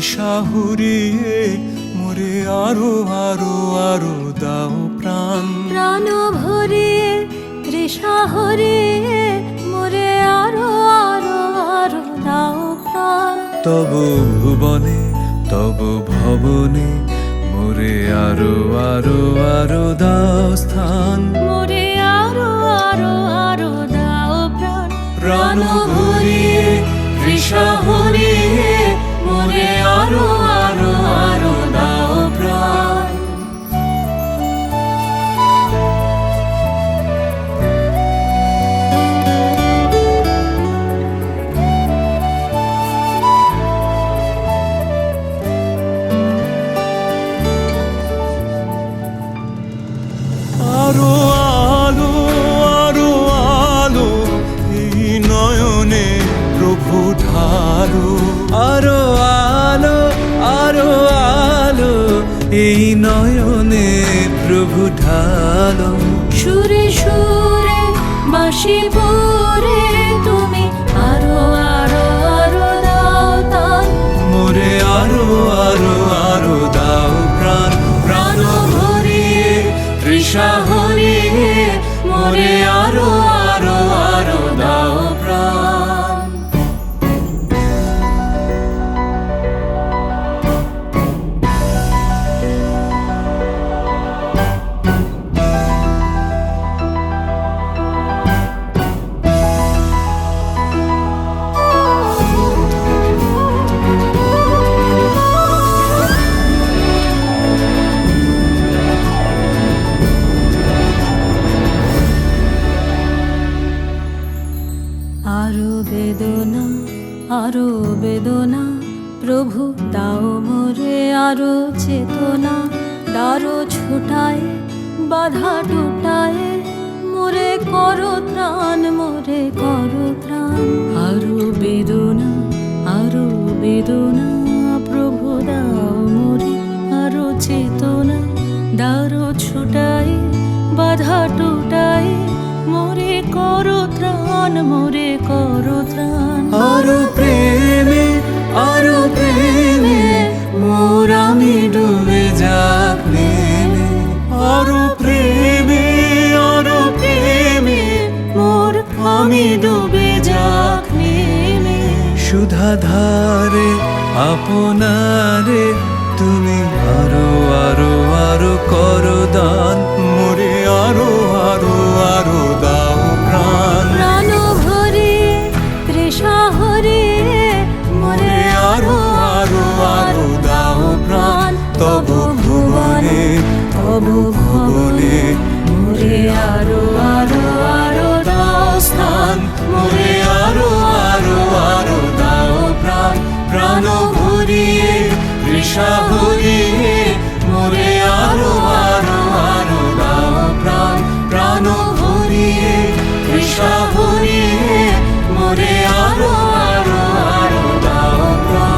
তৃষা হুরিয়ে মোরে আরো আরো আরো দাও প্রাণ। প্রাণ ভরিয়ে তৃষা হরিয়ে মোরে আরো আরো আরো দাও প্রাণ। তব ভুবনে তব ভবনে মোরে আরো আরো আরো দাও স্থান। মোরে আরো আরো আরো দাও প্রাণ। প্রাণ ভরিয়ে তৃষা হরিয়ে মোরে আরো আরো আরো দাও প্রাণ। আরো আলো আরো আলো এই নয়নে প্রভু ঢালো। আরো আলো আরো আলো এই নয়নে প্রভু ঢালো। সুরে সুরে বাঁশি পরে তুমি আরো আরো আরো দাও তান। মোরে আরো আরো আরো দাও প্রাণ। প্রাণ ভরিয়ে তৃষা হরিয়ে মোরে আরো আরো আরো দাও প্রাণ। আরো বেদনা আরো বেদনা প্রভু দাও মোরে আরো চেতনা। দারো ছুটায় বাধা টুটায় মোরে করো ত্রাণ মোরে করো ত্রাণ। আরো বেদনা প্রভু দাও মোরে আরো চেতনা। দারো ছুটায় বাধা টুটায় মোরে করো ত্রাণ মোরে করো ত্রাণ। আরো প্রেমে মোর আমি ডুবে যাক নেমে। আরো প্রেমে মোর আমি ডুবে যাক নেমে। সুধা ধারে আপনারে তুমি আরো আরো আরো করো দান। মোরে আরো আরো আরো দাও প্রাণ। প্রাণ ভরিয়ে তৃষা হরিয়ে মোরে আরো আরো আরো দাও প্রাণ। তব ভুবনে মোরে আরো আরো আরো দাও স্থান। মোরে আরো আরো আরো দাও প্রাণ। প্রাণ ভরিয়ে তৃষা হরিয়ে মোরে আরো আরো আরো দাও প্রাণ। প্রাণ ভরিয়ে তৃষা হরিয়ে মোরে আরো আরো আরো দাও প্রাণ।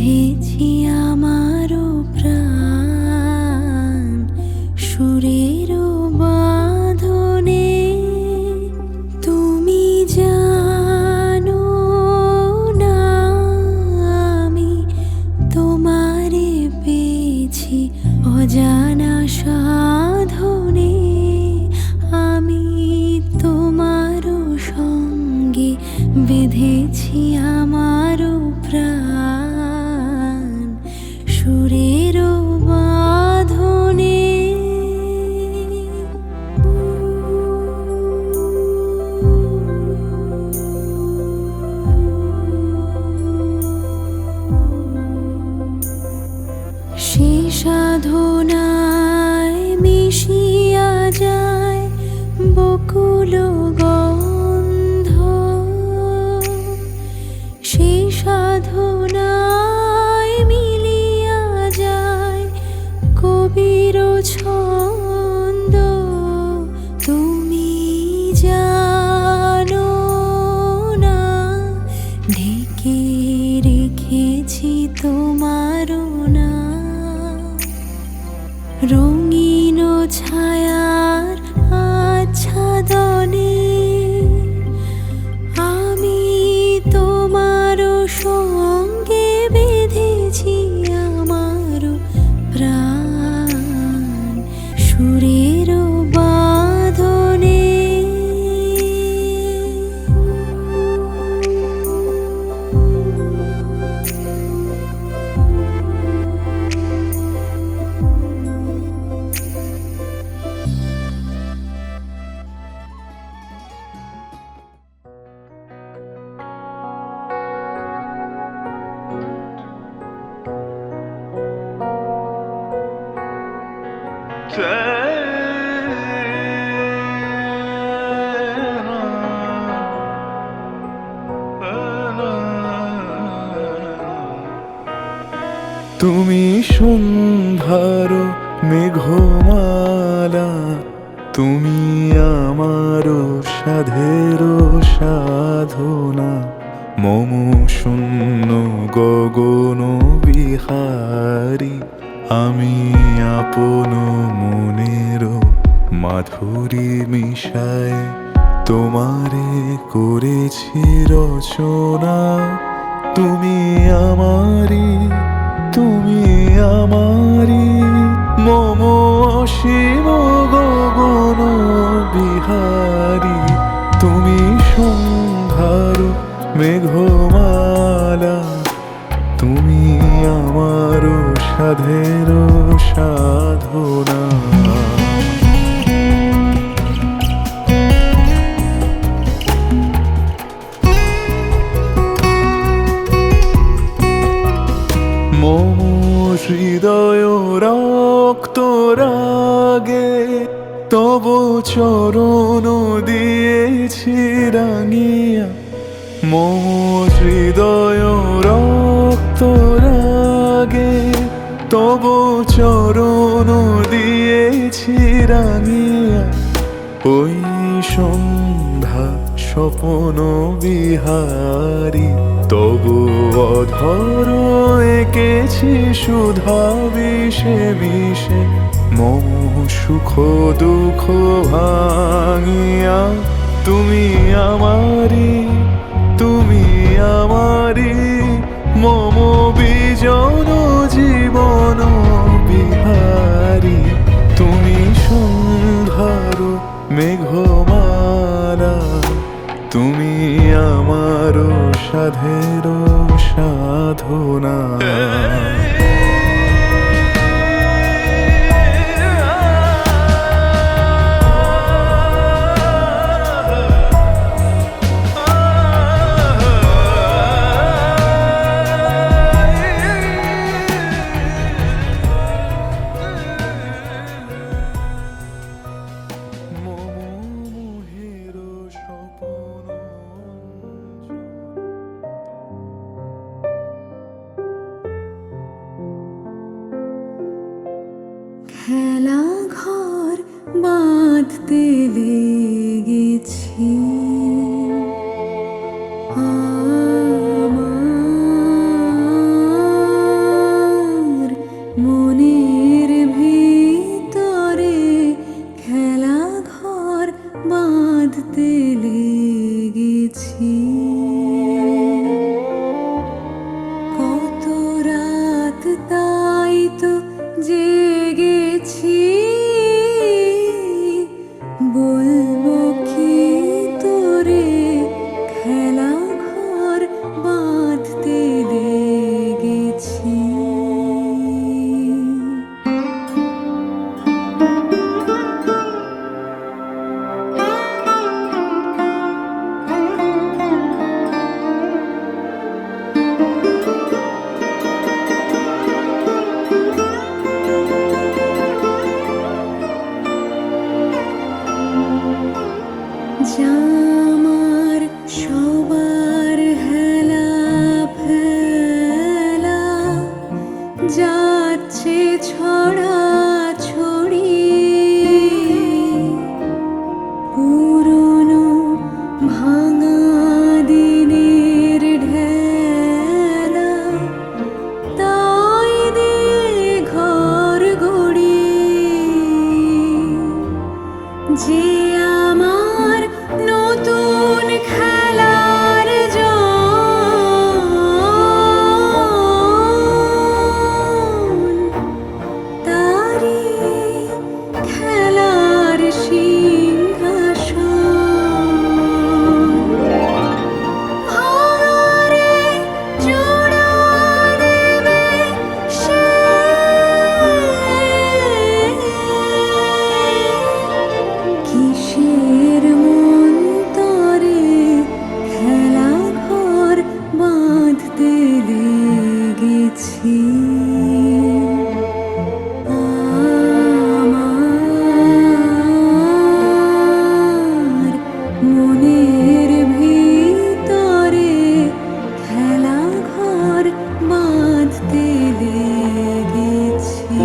বেঁধেছি আমারও প্রাণ সুরেরও বাঁধনে। তুমি জানো না আমি তোমারে পেয়েছি অজানা সাধনে। আমি তোমারও সঙ্গে বেঁধেছি আমারও প্রাণ সুরেরও বাঁধনে। সে সাধনায় মিশিয়া যায় বকুল গন্ধ। সে সাধনায় মিলিয়া যায় কবির ছন্দ। তুমি জানো না ঢেকে রেখেছি তোমারও না রঙিন ছায়ার আচ্ছাদনে। আমি তোমারও সঙ্গে বেঁধেছি আমারও প্রাণ সুরেরও বাঁধনে। তুমি সন্ধ্যার মেঘমালা, তুমি আমার সাধের সাধনা। মম শূন্য গগন বিহারী, আমি আপন মনের মাধুরী মিশায় তোমারে করেছি রচনা। তুমি আমারি, তুমি আমারি, মম অসীম গগন বিহারী। তুমি সন্ধ্যার মেঘমালা, তুমি আমার সাধের সাধনা। মম হৃদয় রক্ত রাগে তব চরণ দিয়েছি রাঙিয়া। মম হৃদয় রক্ত রাগে তব চরণ দিয়েছি রাঙিয়া। ওই সন্ধ্যা স্বপন বিহারী, তবু অধর এঁকেছি সুধা বিষে বিষে। মম সুখ দুঃখ ভাঙিয়া, তুমি আমারি, তুমি আমারি, মম বিজন জীবন বিহারী। তুমি সন্ধ্যার মেঘমালা, তুমি আমার সাধের সাধনা। খেলা ঘর বাঁধতে লেগেছি আমার। আকাশে ছড়া ছড়ি পুরনো ভাঙা দিনের ঢেলা তাই দিয়ে ঘর গড়ি যে আমার নতুন খেলার তারি খেলার সিংহাসন ভাঙারে জোড়া দেবে সে কিসের মন্তরে খেলা ঘর বাঁধতে লেগেছি আমার মনের ভিতরে খেলা ঘর বাঁধতে লেগেছি।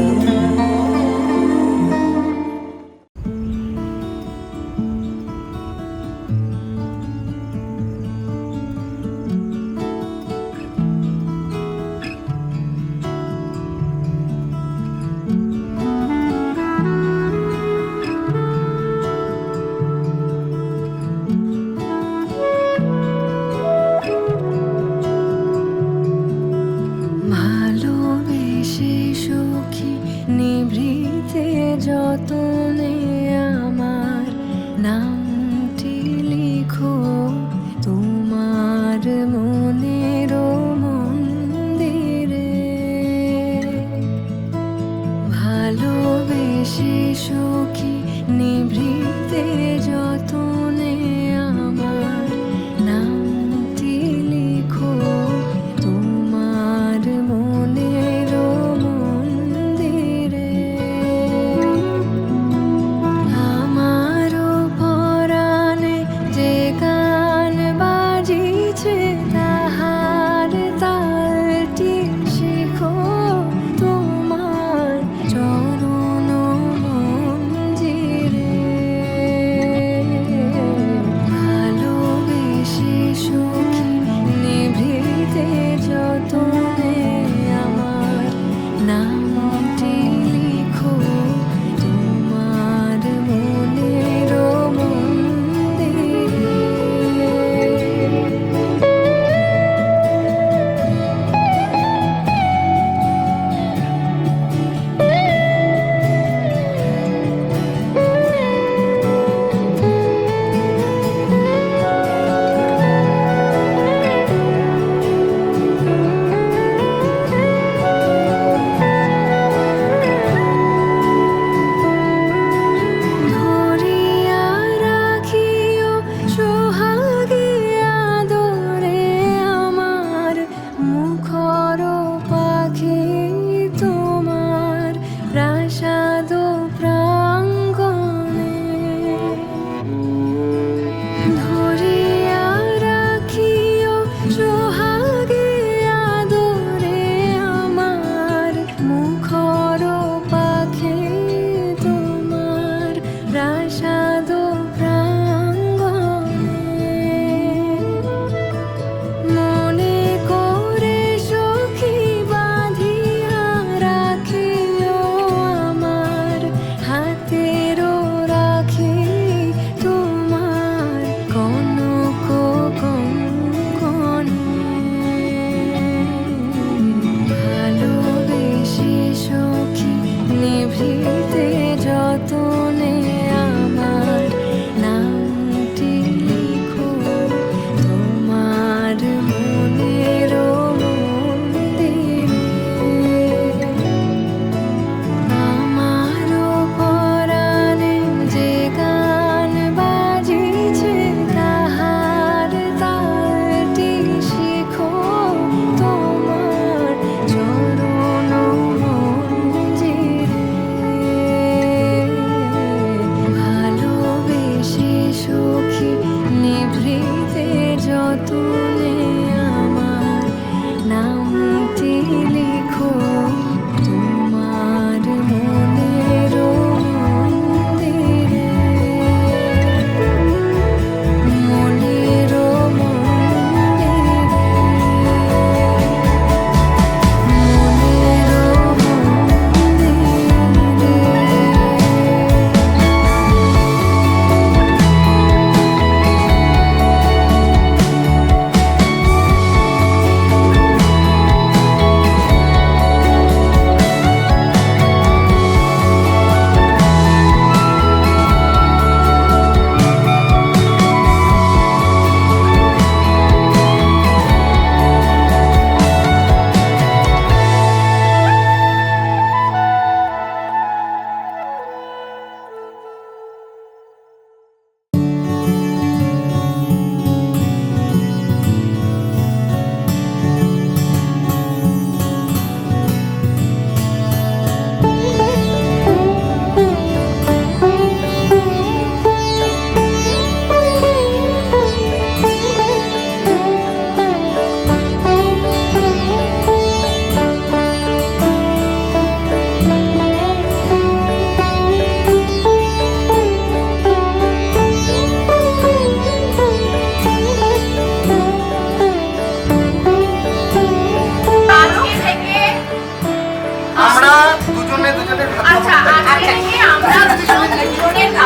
ভালোবেসে সখী নিভৃতে যতনে আমার নামটি লিখো তোমার মনের মন্দিরে ভালোবেসে সখী নিভৃতে যতনে আমার নামটি লিখো তোমার মনের মন্দিরে আমারও পরাণে যে গান বাজিছে তাহার তালটি শিখো তোমার চরণ মঞ্জিরে ভালোবেসে সখী নিভৃতে যতনে আমার নামটি লিখো তোমার মনের মন্দিরে।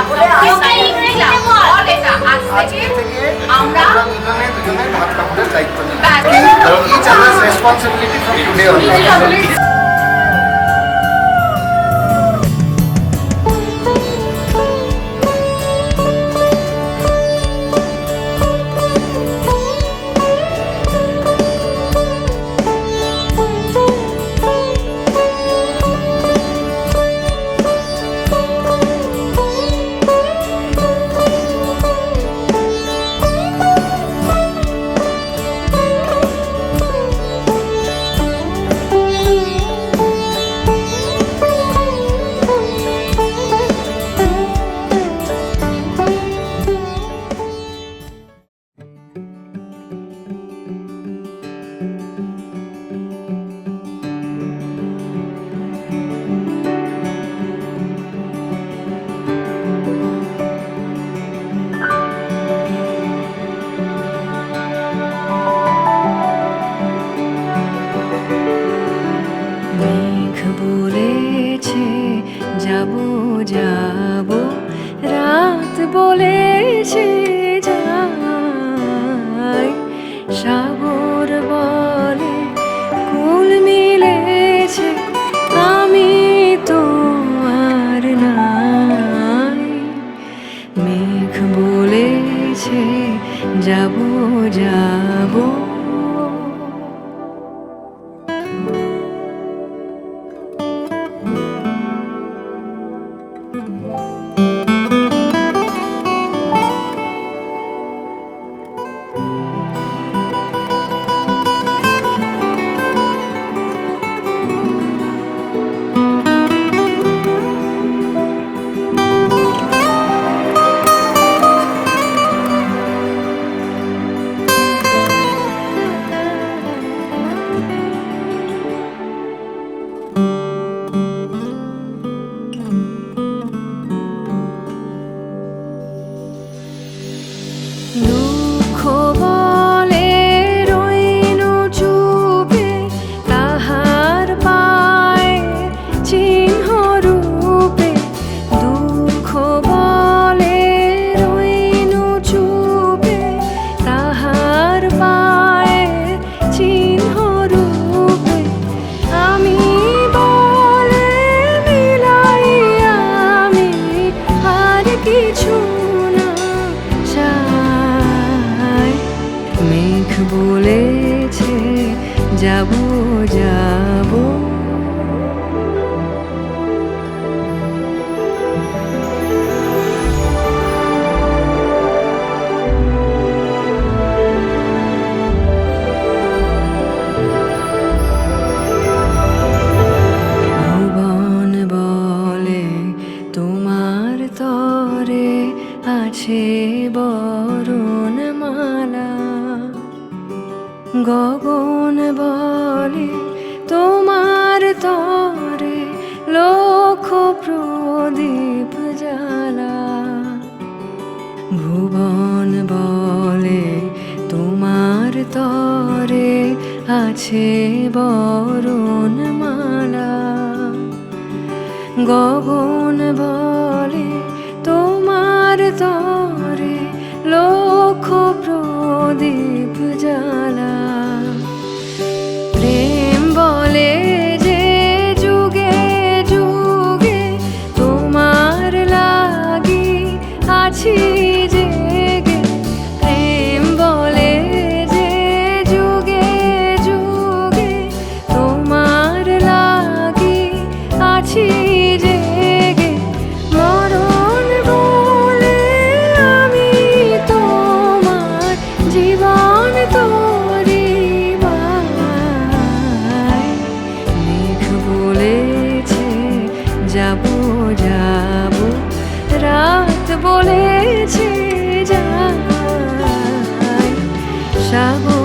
বলে আজকে থেকে আমরা দুজনে ভাত কাপড়ের দায়িত্ব নিই। Each other's responsibility from today on. মেঘ বলেছে যাবো যাবো, রাত বলেছে যাই, সাগর বলে কুল মিলেছে, আমি তো আর নাই। মেঘ বলেছে যাবো যাবো। দুঃখ বলে রইনু চুপে, তাহার পায়ের চিহ্ন রূপে। দুঃখ বলে রইনু চুপে, তাহার পায়ের চিহ্ন রূপে। আমি বলে মিলাই আমি আর কিছু না চাই। মেঘ বলেছে যাবো যাবো। ভুবন বলে তোমার তরে আছে বরণ মালা। গগন বলে তোমার তরে লক্ষ প্রদীপ জ্বালা। ভুবন বলে তোমার তরে আছে বরণ মালা। গগন বলে তোমার তরে লক্ষ প্রদীপ জ্বালা। প্রেম বলে যে যুগে যুগে তোমার লাগি আছি জেগে। প্রেম বলে যে যুগে যুগে তোমার লাগি আছি জেগে। মরণ বলে আমি তোমার জীবন তরিবাই। মেঘ বলেছে যাবো যাবো, রাত বলেছে যাই, সাগর